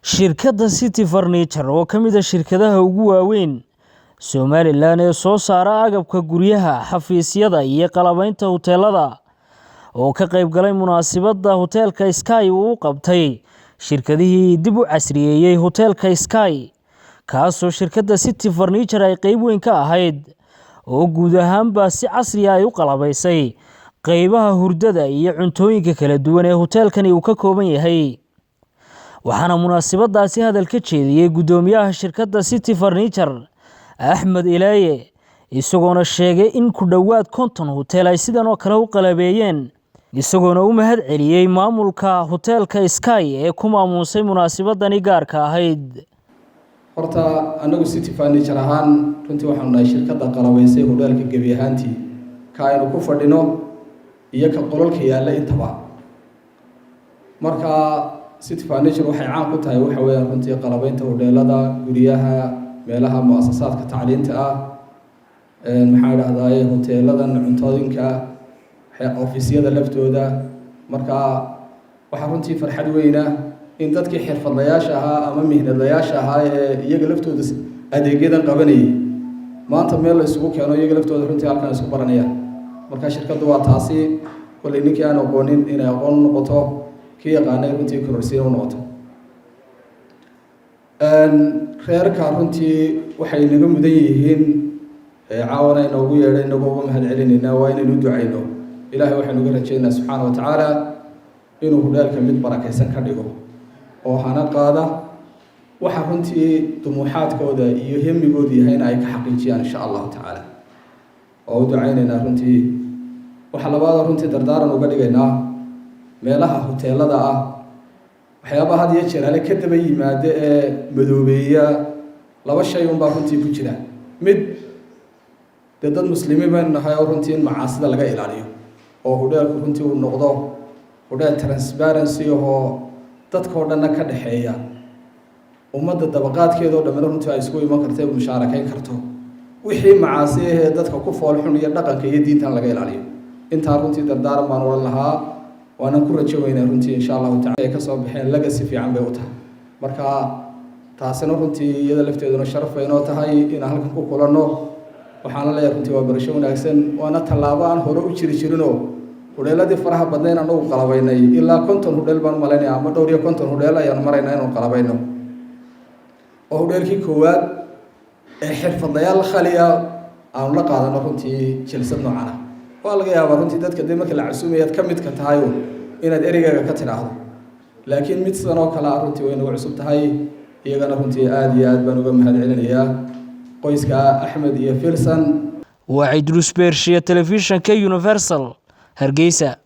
Shirkadda City Furniture oo ka mid ah shirkadaha ugu waaweyn Somaliland ee soo saara agabka guryaha, xafiisyada iyo qalabaynta hoteelada oo ka qayb galay munaasabadda hoteelka Sky uu qabtay shirkadihii dib u casriyeeyay hoteelka Sky kaasoo shirkadda City Furniture ay qayb weyn ka ahayd oo guud ahaanba si casri ah ay u qalabaysay qaybaha hurdada iyo cuntooyinka kala duwan ee hoteelkani uu ka kooban yahay. waxaana munaasabadaasi hadal ka jeediyay gudoomiyaha shirkadda City Furniture Axmed Ilaaye isagoona sheegay in ku dhawaad 50 hotel ay sidan oo kale u qalabeeyeen isagoona u mahad celiyay maamulka hoteelka Sky ee ku maamusay munaasabadani gaarka ahayd. horta anagu City Furniture ahaan runtii waxaan nahay shirkadda qalabaysay hoteelka gebi ahaantii ka aynu ku fadhino iyo ka qololka yaalla intaba. marka City Furniture waxay caan ku tahay waxa weeyaan runtii qalabaynta hoteelada, guryaha, meelaha muassasaadka tacliinta ah, maxaa dhahdaay hoteeladan cuntooyinka, ofiisyada laftooda. marka waxa runtii farxad weyn ah in dadkii xirfadlayaasha ahaa ama mihnadayaasha ahaa ee iyaga laftooda adeegyadan qabanayay maanta meel la isugu keeno iyaga laftooda runtii halkan isku baranayaan. marka shirkaddu waa taasi kulli ninkii aan aqoonin inay aqoon noqoto kii yaqaanay runtii kororsiin u noqoto. reerka runtii waxay naga mudan yihiin caawana inoogu yeedhay inagoo uga mahad celinaynaa waa inaynu ducayno. ilaahay waxaynu uga rajaynaynaa subxaana wa tacaala inuu hoteelka mid barakaysan ka dhigo oo hana qaada waxa runtii dumuuxaadkooda iyo hemigooda yahayna ay ka xaqiijiyaan insha allahu tacaala. oo u ducaynaynaa runtii waxa labaad runtii dardaaran uga dhigaynaa meelaha hoteelada ah waxyaabaha had iyo jeer ka daba yimaada ee madoobeeya laba shay un baa runtii ku jira. mid dad muslimiin baan nahay oo runtii in macaasida laga ilaaliyo oo hoteelku runtii uu noqdo hotel transparency oo dadka oo dhan ka dhaxeeya ummadda dabaqaadkeeda oo dhammaan runtii ay isku iman kartay oo mushaarakeyn karto wixii macaasi ee dadka ku fool xun iyo dhaqanka iyo diintan laga ilaaliyo. intaa runtii dardaaran baan oran lahaa waana ku rajo weynaa runtii insha allahu tacaala ay ka soo baxeen legacy fiican bay u tahay. marka taasina runtii iyada lafteeduna sharaf bay noo tahay in halkan ku kulanno. waxaan leeyahay runtii waa barasho wanaagsan waana tallaabo aan hore u jirinoo hoteeladii faraha badnayn anagu qalabaynay ilaa 50 hotel baan malaynayaa ama dhowr iyo 50 hotel ayaan maraynaa inaan qalabayno. oo hoteelkii koowaad ee xirfadlayaal khaliya aan la qaadano runtii jilsad noocan ah. waa laga yaabaa runtii dadka dee marka la casuumayaad ka mid ka tahay inaad ereygaga ka tidhaahdo laakiin mid sidan oo kale ah runtii way nagu cusub tahay. iyagana runtii aad iyo aad baan uga mahad celinayaa qoyska Axmed iyo Filsan. waa Idris Bershiya telefishinka Universal Hargeysa.